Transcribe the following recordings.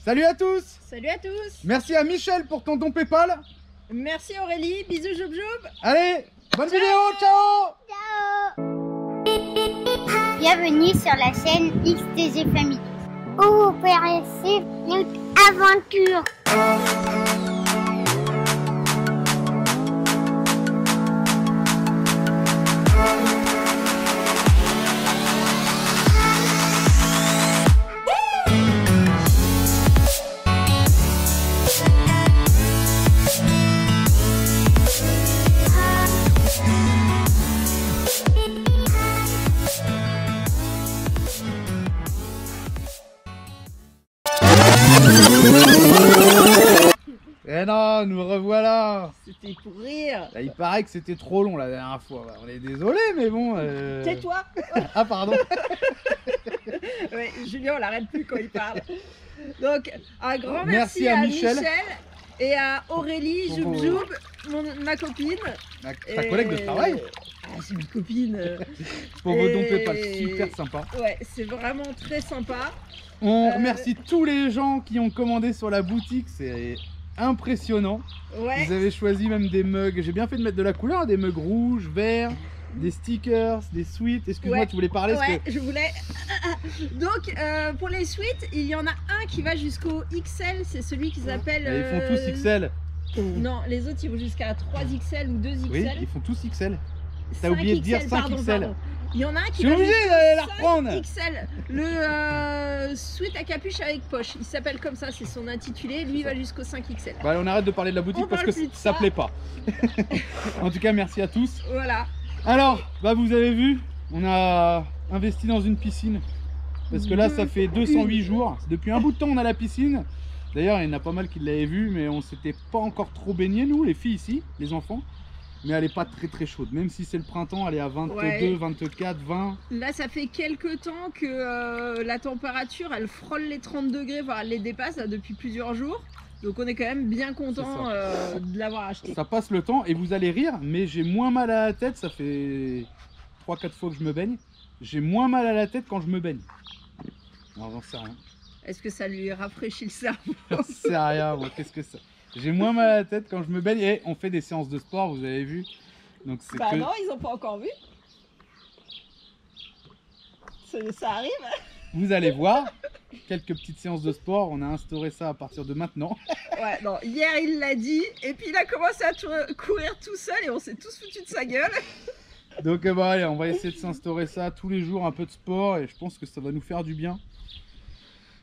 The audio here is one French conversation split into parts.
Salut à tous. Salut à tous. Merci à Michel pour ton don PayPal. Merci Aurélie, bisous Joub Joub. Allez, bonne vidéo, ciao. Bienvenue sur la chaîne XTG Family, où vous pourrez suivre notre aventure. Eh non, nous revoilà. C'était pour rire. Là, il paraît que c'était trop long la dernière fois. On est désolé, mais bon. Tais-toi. Ah pardon. Ouais, Julien, on l'arrête plus quand il parle. Donc, un grand Merci merci à à Michel. et à Aurélie Pour Joub vos- Joub, ma copine. Ta collègue de travail. Ah, c'est ma copine. Pour vos dons Et- PayPal, super sympa. Ouais, c'est vraiment très sympa. On remercie tous les gens qui ont commandé sur la boutique, c'est impressionnant. Ouais. Vous avez choisi même des mugs, j'ai bien fait de mettre de la couleur, des mugs rouges, verts, des stickers, des sweets. Excuse-moi, Ouais. tu voulais parler parce Ouais, que... je voulais. Donc, pour les suites, il y en a un qui va jusqu'au XL, c'est celui qui s'appelle. Ils font tous XL. Non, les autres ils vont jusqu'à 3XL ou 2XL. Oui, ils font tous XL. T'as 5 oublié de dire XL, 5XL. pardon. Il y en a un Je qui suis va obligé jusqu'au d'aller la reprendre. 5XL. Le sweat à capuche avec poche. Il s'appelle comme ça, c'est son intitulé. Lui il va jusqu'au 5XL. Bah, on arrête de parler de la boutique On parce que parle plus de ça ça. plaît pas. En tout cas, merci à tous. Voilà. Alors, bah vous avez vu, on a investi dans une piscine. Parce que là, ça fait 208 jours. Depuis un bout de temps, on a la piscine. D'ailleurs, il y en a pas mal qui l'avaient vu, mais on s'était pas encore trop baigné, nous, les filles ici, les enfants. Mais elle est pas très très chaude. Même si c'est le printemps, elle est à 22, Ouais. 24, 20. Là, ça fait quelques temps que la température, elle frôle les 30 degrés, voire elle les dépasse là, depuis plusieurs jours. Donc on est quand même bien content de l'avoir acheté. Ça passe le temps et vous allez rire, mais j'ai moins mal à la tête. Ça fait 3-4 fois que je me baigne. J'ai moins mal à la tête quand je me baigne. Non, j'en sais rien. Est-ce que ça lui rafraîchit le cerveau? J'en sais rien, moi. Qu'est-ce que ça... J'ai moins mal à la tête quand je me baigne. Et on fait des séances de sport, vous avez vu. Donc c'est Bah que... non, ils ont pas encore vu. Ça arrive. Vous allez voir quelques petites séances de sport. On a instauré ça à partir de maintenant. Ouais, non, hier il l'a dit, et puis il a commencé à courir tout seul et on s'est tous foutus de sa gueule. Donc bah, allez, on va essayer de s'instaurer ça tous les jours, un peu de sport. Et je pense que ça va nous faire du bien.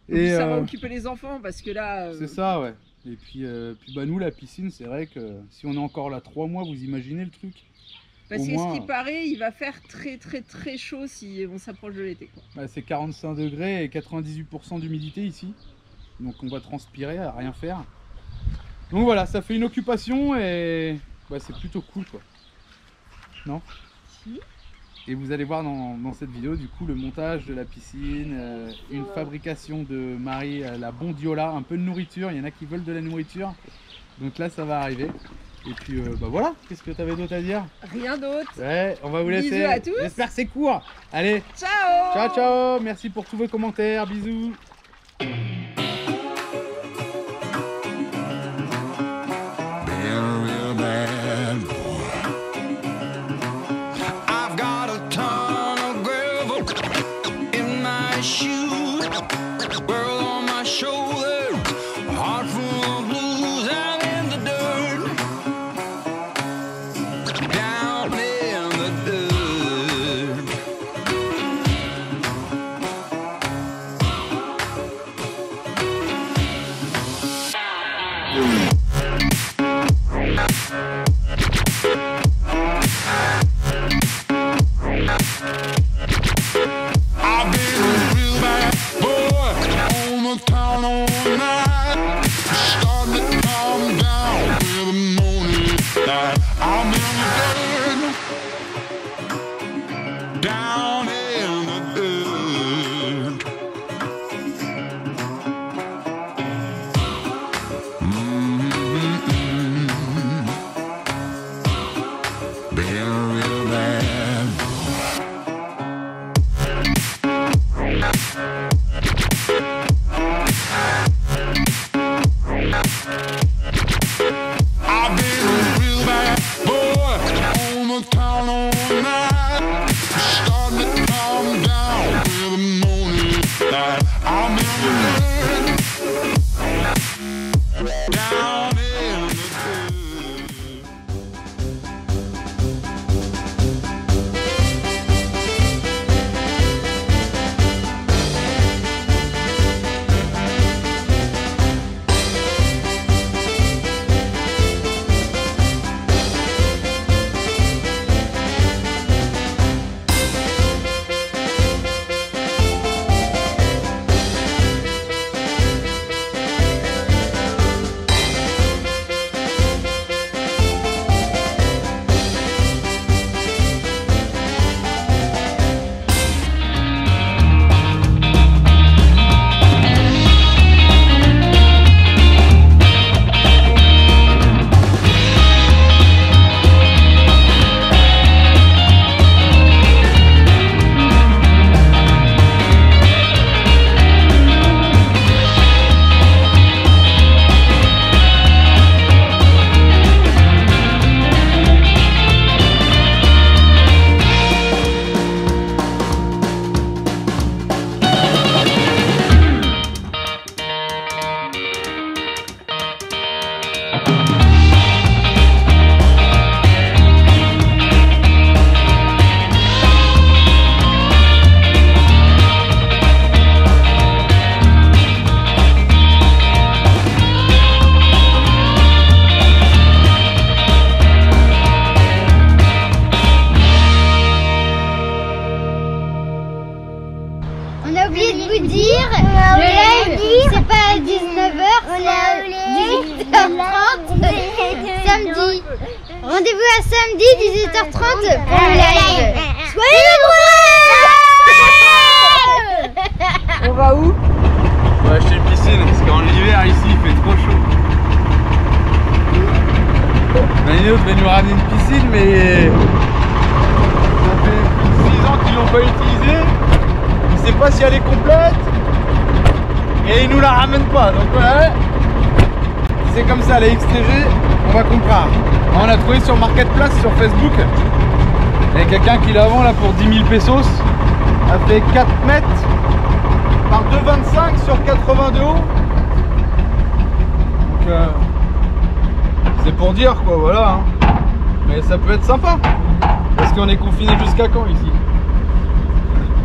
Et puis ça va occuper les enfants parce que là. C'est ça, ouais. Et puis, bah, nous, la piscine, c'est vrai que si on est encore là 3 mois, vous imaginez le truc. Parce Au que moins, ce qui paraît, il va faire très chaud si on s'approche de l'été, quoi. bah, c'est 45 degrés et 98% d'humidité ici. Donc on va transpirer à rien faire. Donc voilà, ça fait une occupation et bah, c'est plutôt cool, quoi. Non? Si. Et vous allez voir dans cette vidéo du coup le montage de la piscine, une fabrication de Marie, la bondiola, un peu de nourriture. Il y en a qui veulent de la nourriture. Donc là ça va arriver. Et puis bah voilà, qu'est-ce que tu avais d'autre à dire? Rien d'autre. Ouais, on va vous laisser. Bisous à tous. J'espère que c'est court. Allez, Ciao. ciao ciao, merci pour tous vos commentaires, bisous. I've got a ton of gravel in my shoes, world on my shoulder, a heart full of blues. I'm in the dirt, down in the dirt. I've been a real bad boy on the town all night. Starting to calm down with the morning light. I'm in the dirt, down in the dirt. rendez-vous à samedi 18h30 pour le live. Soyez nombreux. On va où? On va acheter une piscine parce qu'en hiver ici il fait trop chaud. Manino devait nous ramener une piscine mais ça fait plus de 6 ans qu'ils l'ont pas utilisée. Il sait pas si elle est complète et il nous la ramène pas. Donc ouais, c'est comme ça, les XTG, on va comprendre. On a trouvé sur Marketplace sur Facebook. Il y a quelqu'un qui la vend là pour 10 000 pesos. Elle fait 4 mètres par 2,25 sur 80 de haut. Donc c'est pour dire quoi, voilà. Hein. Mais ça peut être sympa. Parce qu'on est confiné jusqu'à quand ici?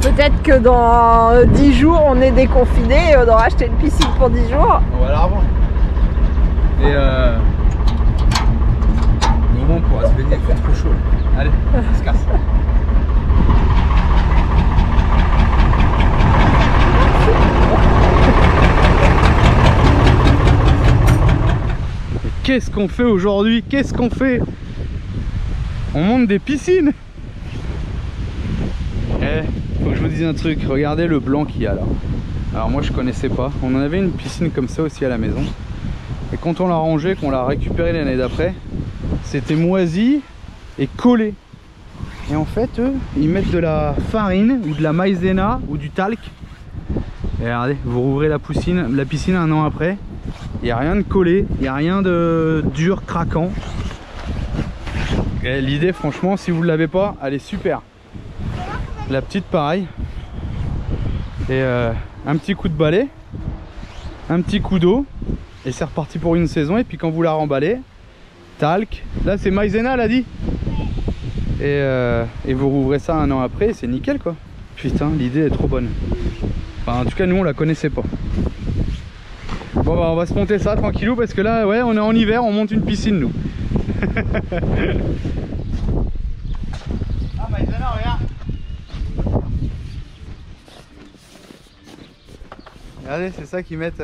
Peut-être que dans 10 jours on est déconfiné et on aura acheté une piscine pour 10 jours. On va la revendre. Et au moment on pourra se baigner, il fait trop chaud. Allez, on se casse. Qu'est-ce qu'on fait aujourd'hui? Qu'est-ce qu'on fait? On monte des piscines. Faut que je vous dise un truc, regardez le blanc qu'il y a là. Alors moi je connaissais pas, on en avait une piscine comme ça aussi à la maison. Et quand on l'a rangé, qu'on l'a récupéré l'année d'après, c'était moisi et collé. Et en fait eux, ils mettent de la farine ou de la maïzena ou du talc. Et regardez, vous rouvrez la piscine un an après. Il n'y a rien de collé, il n'y a rien de dur, craquant. L'idée franchement, si vous ne l'avez pas, elle est super. La petite pareil. Et un petit coup de balai, un petit coup d'eau. Et c'est reparti pour une saison. Et puis quand vous la remballez, talc. Là c'est maïzena, elle a dit. Et vous rouvrez ça un an après, c'est nickel quoi. Putain, l'idée est trop bonne. Enfin, en tout cas nous on la connaissait pas. Bon bah on va se monter ça tranquillou parce que là ouais on est en hiver, on monte une piscine nous. Ah maïzena, regarde. Regardez, c'est ça qu'ils mettent.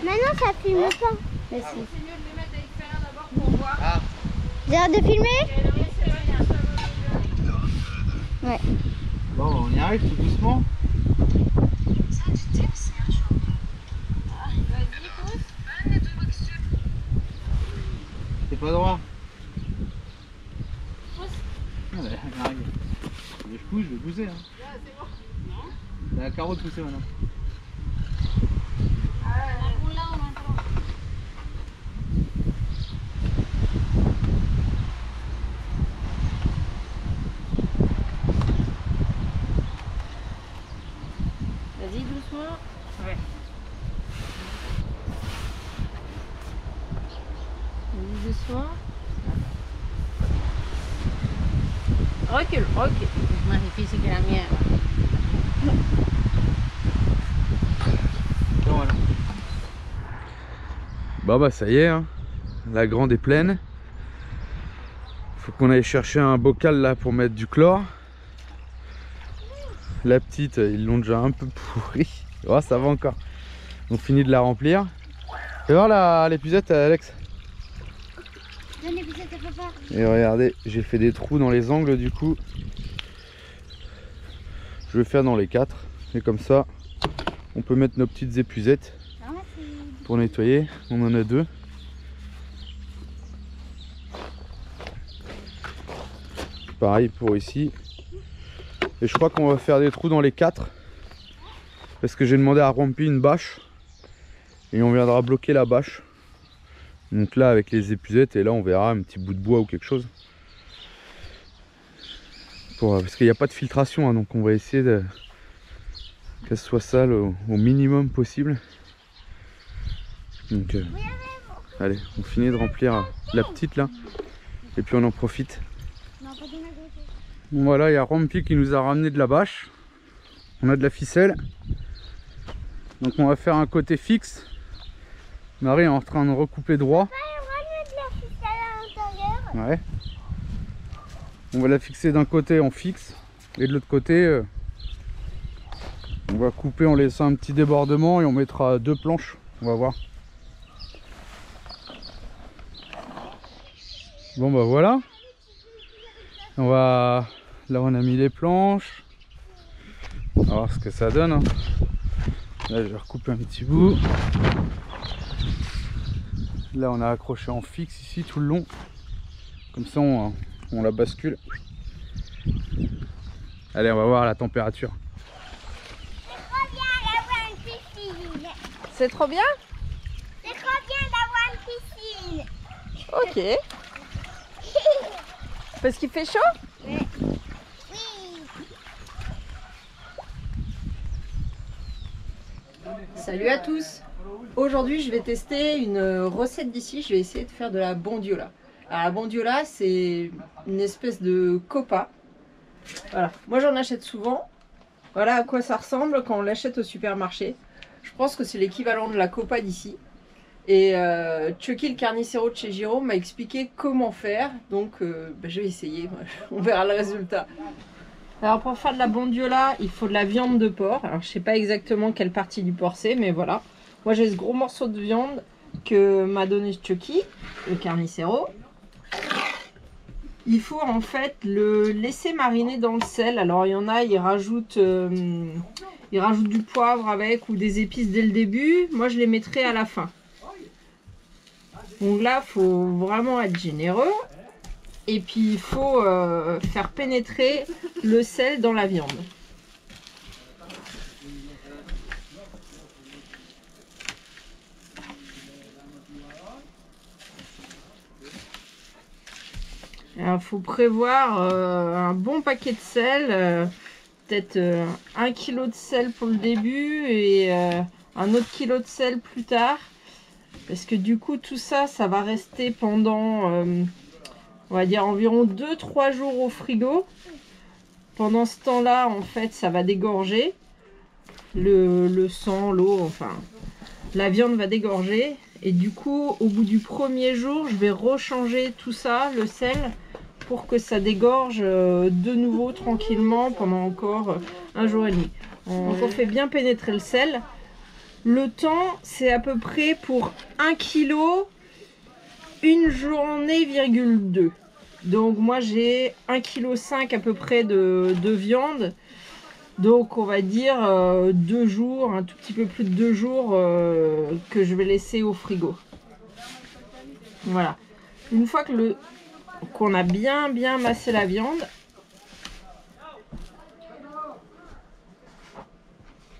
Maintenant ça filme pas. Mais si. C'est mieux de les mettre à l'extérieur d'abord pour voir. Ah. J'ai hâte de filmer. Ouais. Bon, on y arrive tout doucement. C'est pas droit. Allez, arrive. Je pousse, je vais pousser. Hein. C'est la carotte poussée maintenant. Vas-y doucement. Ouais. Vas-y doucement. Recule, recule. Es más difícil que la mierda. Voilà. Bon bah ça y est, hein. La grande est pleine. Faut qu'on aille chercher un bocal là pour mettre du chlore. La petite, ils l'ont déjà un peu pourri. Oh, ça va encore. On finit de la remplir. Fais voir l'épuisette, Alex. Donne l'épuisette à papa. Et regardez, j'ai fait des trous dans les angles du coup. Je vais faire dans les 4. Et comme ça, on peut mettre nos petites épuisettes pour nettoyer. On en a 2. Pareil pour ici. Et je crois qu'on va faire des trous dans les 4. Parce que j'ai demandé à Rompi une bâche. Et on viendra bloquer la bâche. Donc là avec les épuisettes. Et là on verra un petit bout de bois ou quelque chose. Parce qu'il n'y a pas de filtration. Hein, donc on va essayer qu'elle soit sale au minimum possible. Donc allez, on finit de remplir la petite là. Et puis on en profite. Bon voilà, il y a Rampi qui nous a ramené de la bâche. On a de la ficelle. Donc on va faire un côté fixe. Marie est en train de recouper droit. Ouais. On va la fixer d'un côté en fixe. Et de l'autre côté, on va couper en laissant un petit débordement et on mettra 2 planches. On va voir. Bon bah voilà. On va... Là on a mis les planches. On va voir ce que ça donne. Hein. Là je vais recouper un petit bout. Là on a accroché en fixe ici tout le long. Comme ça on la bascule. Allez, on va voir la température. C'est trop bien? C'est trop bien d'avoir une piscine. Ok. Parce qu'il fait chaud? Oui. Salut à tous. Aujourd'hui je vais tester une recette d'ici. Je vais essayer de faire de la bondiola. Alors la bondiola c'est une espèce de copa. Voilà, moi j'en achète souvent. Voilà à quoi ça ressemble quand on l'achète au supermarché. Je pense que c'est l'équivalent de la copa d'ici. Et Chucky le carnicero de chez Giro m'a expliqué comment faire. Donc je vais essayer, on verra le résultat. Alors pour faire de la bondiola, il faut de la viande de porc. Alors je sais pas exactement quelle partie du porc c'est, mais voilà. Moi j'ai ce gros morceau de viande que m'a donné Chucky, le carnicero. Il faut en fait le laisser mariner dans le sel. Alors il y en a, ils rajoutent du poivre avec ou des épices dès le début. Moi je les mettrai à la fin. Donc là, il faut vraiment être généreux. Et puis il faut faire pénétrer le sel dans la viande. Il faut prévoir un bon paquet de sel, peut-être 1 kg de sel pour le début et un autre kilo de sel plus tard. Parce que du coup tout ça, ça va rester pendant, on va dire environ 2-3 jours au frigo. Pendant ce temps-là, en fait, ça va dégorger. Le sang, l'eau, enfin, la viande va dégorger. Et du coup, au bout du premier jour, je vais rechanger tout ça, le sel, pour que ça dégorge de nouveau tranquillement pendant encore 1 jour et demi. Donc on fait bien pénétrer le sel. Le temps, c'est à peu près pour 1 kg, 1 journée, 2. Donc moi j'ai 1,5 kg à peu près de viande. Donc on va dire 2 jours, un tout petit peu plus de 2 jours que je vais laisser au frigo. Voilà. Une fois que qu'on a bien massé la viande,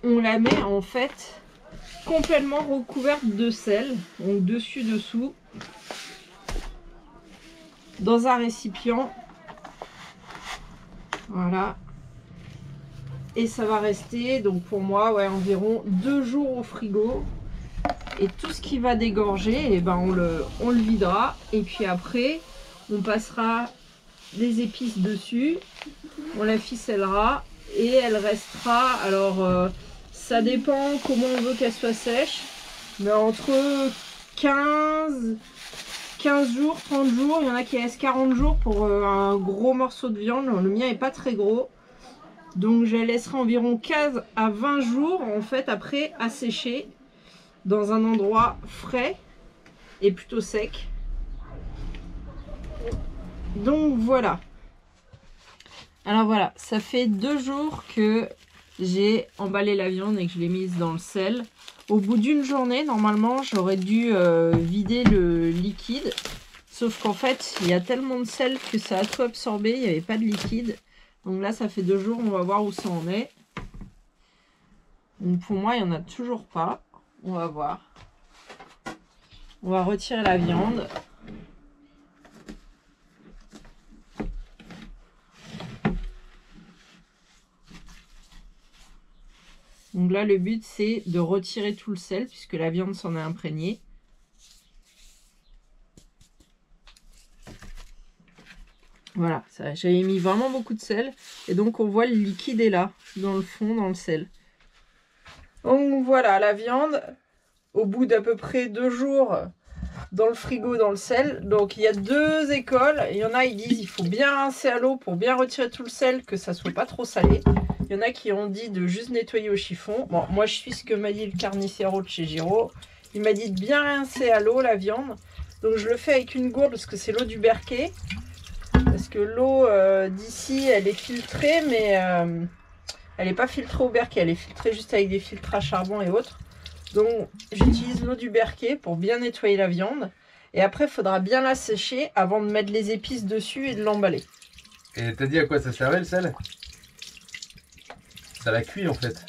on la met en fait complètement recouverte de sel, donc dessus-dessous, dans un récipient. Voilà. Et ça va rester, donc pour moi, ouais, environ 2 jours au frigo. Et tout ce qui va dégorger, eh ben on le videra. Et puis après, on passera des épices dessus. On la ficellera et elle restera. Alors, ça dépend comment on veut qu'elle soit sèche. Mais entre 15 jours, 30 jours. Il y en a qui laissent 40 jours pour un gros morceau de viande. Le mien n'est pas très gros. Donc je la laisserai environ 15 à 20 jours en fait après à sécher dans un endroit frais et plutôt sec. Donc voilà. Alors voilà, ça fait 2 jours que j'ai emballé la viande et que je l'ai mise dans le sel. Au bout d'une journée, normalement, j'aurais dû vider le liquide. Sauf qu'en fait, il y a tellement de sel que ça a tout absorbé, il n'y avait pas de liquide. Donc là, ça fait 2 jours, on va voir où ça en est. Donc pour moi, il n'y en a toujours pas. On va voir. On va retirer la viande. Donc là, le but, c'est de retirer tout le sel, puisque la viande s'en est imprégnée. Voilà, j'avais mis vraiment beaucoup de sel. Et donc on voit le liquide est là, dans le fond, dans le sel. Donc voilà, la viande, au bout d'à peu près 2 jours dans le frigo, dans le sel. Donc il y a 2 écoles. Il y en a, ils disent il faut bien rincer à l'eau pour bien retirer tout le sel, que ça soit pas trop salé. Il y en a qui ont dit de juste nettoyer au chiffon. Bon, moi je suis ce que m'a dit le carnicero de chez Giro. Il m'a dit de bien rincer à l'eau la viande. Donc je le fais avec une gourde parce que c'est l'eau du Berquet. Parce que l'eau d'ici, elle est filtrée, mais elle n'est pas filtrée au Berquet. Elle est filtrée juste avec des filtres à charbon et autres. Donc j'utilise l'eau du Berquet pour bien nettoyer la viande. Et après, il faudra bien la sécher avant de mettre les épices dessus et de l'emballer. Et t'as dit à quoi ça servait le sel? Ça la cuit en fait.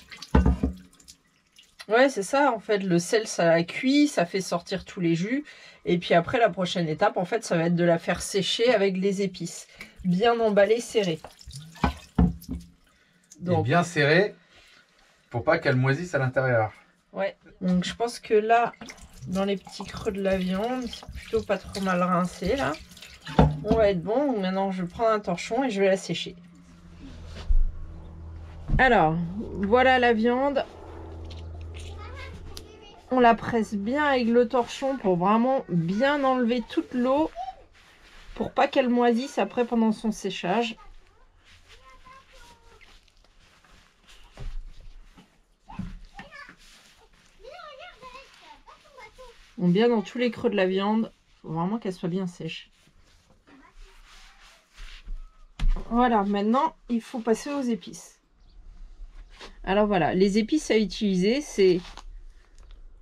Ouais, c'est ça, en fait, le sel, ça la cuit, ça fait sortir tous les jus. Et puis après, la prochaine étape, en fait, ça va être de la faire sécher avec les épices. Bien emballée, serrée. Donc, et bien serrée pour pas qu'elle moisisse à l'intérieur. Ouais, donc je pense que là, dans les petits creux de la viande, c'est plutôt pas trop mal rincé, là. On va être bon. Maintenant, je vais prendre un torchon et je vais la sécher. Alors, voilà la viande. On la presse bien avec le torchon pour vraiment bien enlever toute l'eau pour pas qu'elle moisisse après pendant son séchage. On bien dans tous les creux de la viande. Il faut vraiment qu'elle soit bien sèche. Voilà, maintenant il faut passer aux épices. Alors voilà, les épices à utiliser, c'est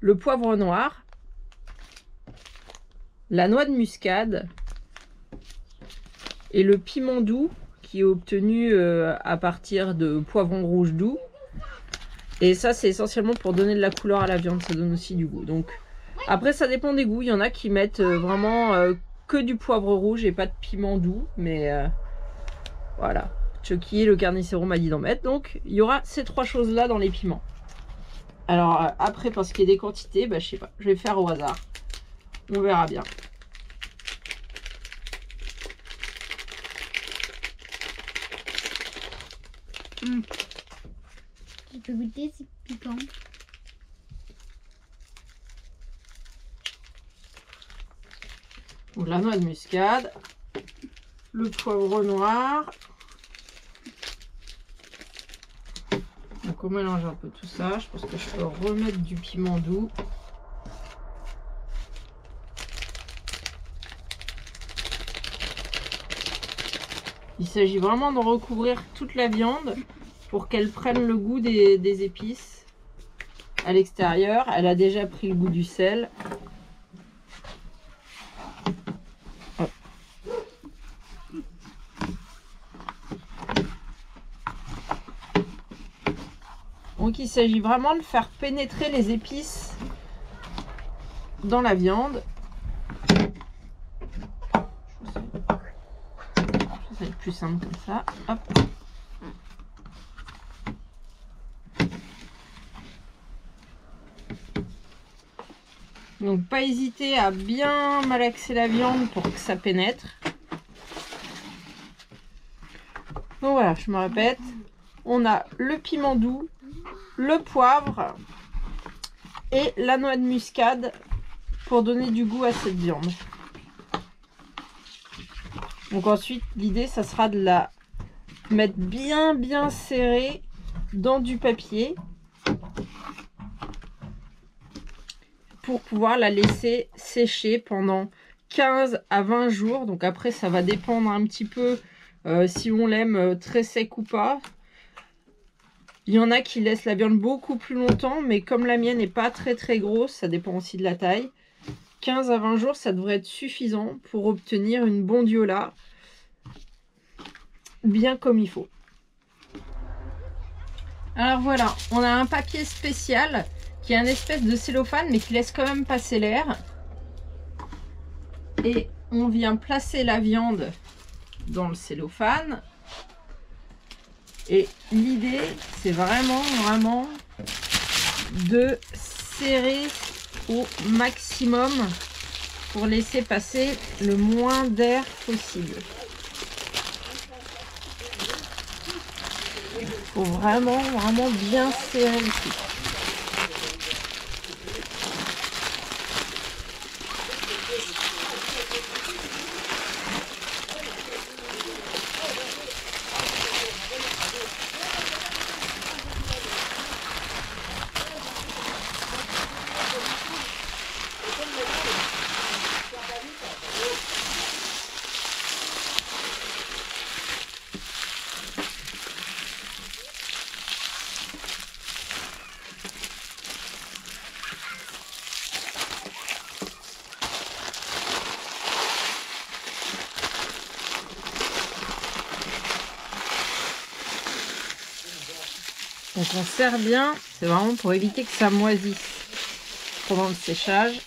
le poivre noir, la noix de muscade et le piment doux qui est obtenu à partir de poivron rouge doux. Et ça, c'est essentiellement pour donner de la couleur à la viande, ça donne aussi du goût. Donc après, ça dépend des goûts. Il y en a qui mettent vraiment que du poivre rouge et pas de piment doux. Mais voilà, Chucky, le carnicero m'a dit d'en mettre. Donc il y aura ces 3 choses-là dans les piments. Alors après, pour ce qui est des quantités, bah, je sais pas, je vais faire au hasard. On verra bien. Tu peux goûter, c'est piquant. Donc la noix de muscade, le poivre noir. Donc on mélange un peu tout ça. Je pense que je peux remettre du piment doux. Il s'agit vraiment de recouvrir toute la viande pour qu'elle prenne le goût des épices à l'extérieur. Elle a déjà pris le goût du sel. Hop. Donc il s'agit vraiment de faire pénétrer les épices dans la viande. Ça va être plus simple comme ça. Hop. Donc pas hésiter à bien malaxer la viande pour que ça pénètre. Donc voilà, je me répète. On a le piment doux, le poivre et la noix de muscade pour donner du goût à cette viande. Donc ensuite, l'idée, ça sera de la mettre bien serrée dans du papier pour pouvoir la laisser sécher pendant 15 à 20 jours. Donc après, ça va dépendre un petit peu si on l'aime très sec ou pas. Il y en a qui laissent la viande beaucoup plus longtemps, mais comme la mienne n'est pas très grosse, ça dépend aussi de la taille. 15 à 20 jours, ça devrait être suffisant pour obtenir une bondiola bien comme il faut. Alors voilà, on a un papier spécial qui est un espèce de cellophane, mais qui laisse quand même passer l'air. Et on vient placer la viande dans le cellophane. Et l'idée, c'est vraiment de serrer au maximum pour laisser passer le moins d'air possible. Faut vraiment bien serrer le truc. Donc on serre bien, c'est vraiment pour éviter que ça moisisse pendant le séchage.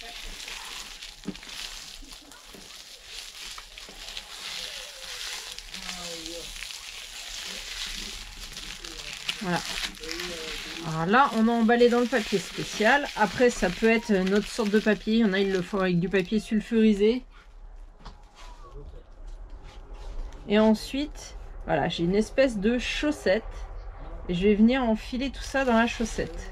Voilà. Alors là, on a emballé dans le papier spécial. Après, ça peut être une autre sorte de papier. Il y en a, ils le font avec du papier sulfurisé. Et ensuite, voilà, j'ai une espèce de chaussette. Et je vais venir enfiler tout ça dans la chaussette.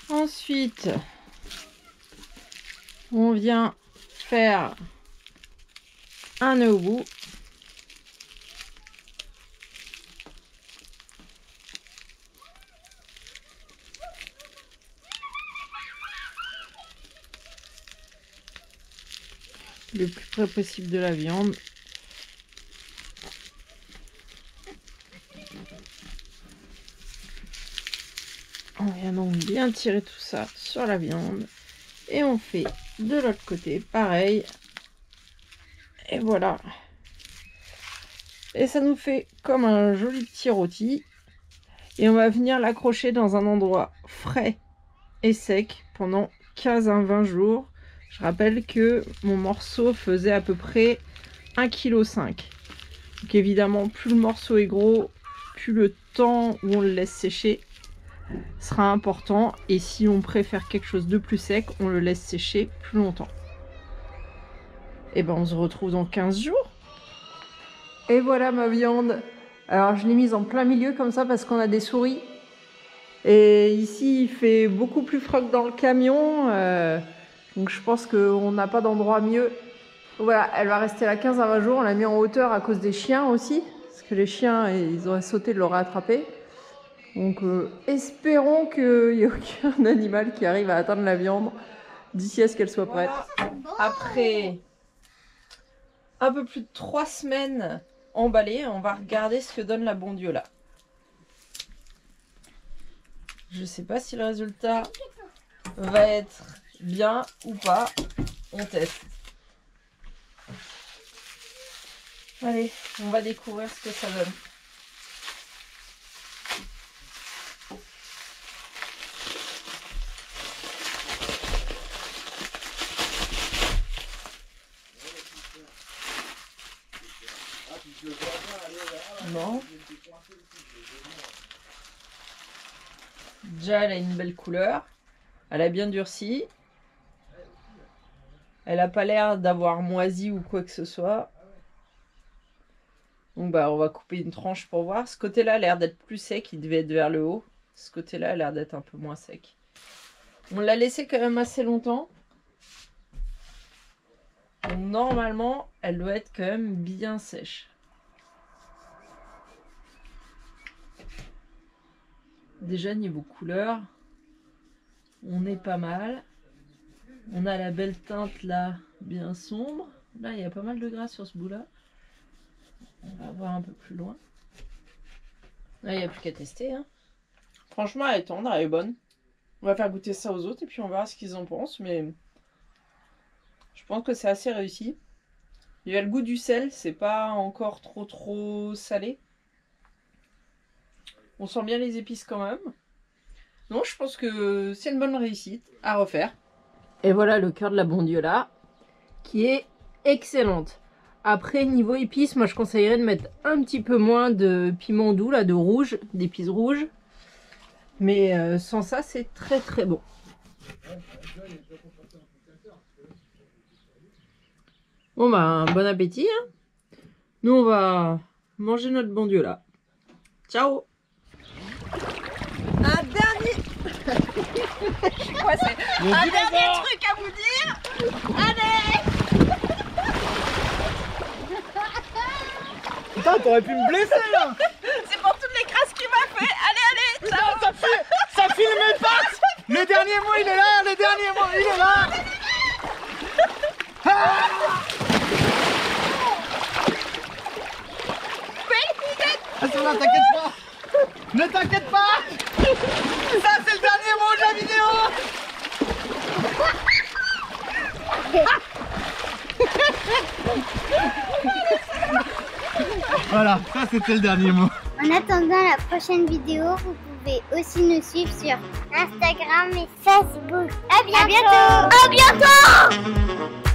Ensuite, on vient faire un nœud au bout. Le plus près possible de la viande. On vient donc bien tirer tout ça sur la viande. Et on fait de l'autre côté pareil. Et voilà. Et ça nous fait comme un joli petit rôti. Et on va venir l'accrocher dans un endroit frais et sec pendant 15 à 20 jours. Je rappelle que mon morceau faisait à peu près 1,5 kg. Donc évidemment, plus le morceau est gros, plus le temps où on le laisse sécher sera important. Et si on préfère quelque chose de plus sec, on le laisse sécher plus longtemps. Et ben on se retrouve dans 15 jours. Et voilà ma viande. Alors je l'ai mise en plein milieu comme ça parce qu'on a des souris. Et ici il fait beaucoup plus froid que dans le camion. Donc je pense qu'on n'a pas d'endroit mieux. Voilà, elle va rester là 15 à 20 jours. On l'a mis en hauteur à cause des chiens aussi. Parce que les chiens, ils auraient sauté de l'auraient attrapé. Donc espérons qu'il n'y ait aucun animal qui arrive à atteindre la viande d'ici à ce qu'elle soit prête. Voilà. Après un peu plus de 3 semaines emballée, on va regarder ce que donne la bondiola. Je sais pas si le résultat va être bien ou pas. On teste. Allez, on va découvrir ce que ça donne. Bon. Déjà, elle a une belle couleur. Elle a bien durci. Elle n'a pas l'air d'avoir moisi ou quoi que ce soit. Donc bah, on va couper une tranche pour voir. Ce côté-là a l'air d'être plus sec. Il devait être vers le haut. Ce côté-là a l'air d'être un peu moins sec. On l'a laissé quand même assez longtemps. Donc normalement, elle doit être quand même bien sèche. Déjà niveau couleur, on est pas mal. On a la belle teinte là, bien sombre. Là, il y a pas mal de gras sur ce bout-là. On va voir un peu plus loin. Là, il n'y a plus qu'à tester. Hein. Franchement, elle est tendre, elle est bonne. On va faire goûter ça aux autres et puis on verra ce qu'ils en pensent. Mais je pense que c'est assez réussi. Il y a le goût du sel, c'est pas encore trop salé. On sent bien les épices quand même. Non, je pense que c'est une bonne réussite à refaire. Et voilà le cœur de la bondiola qui est excellente. Après, niveau épices, moi je conseillerais de mettre un petit peu moins de piment doux, là, de rouge, d'épices rouges. Mais sans ça, c'est très très bon. Bon bah, bon appétit. Hein. Nous, on va manger notre bondiola. Ciao. Un dernier... Un dernier truc à vous dire. Allez. Putain, t'aurais pu me blesser là. C'est pour toutes les crasses qu'il m'a fait. Allez, allez. Ciao. Ça file mes pattes. Le dernier mot, il est là. Le dernier mot, il est là. Ah, c'est là, t'inquiète pas. Ne t'inquiète pas. Ça, c'est le dernier mot de la vidéo. Voilà, ça c'était le dernier mot. En attendant la prochaine vidéo, vous pouvez aussi nous suivre sur Instagram et Facebook. À bientôt. À bientôt.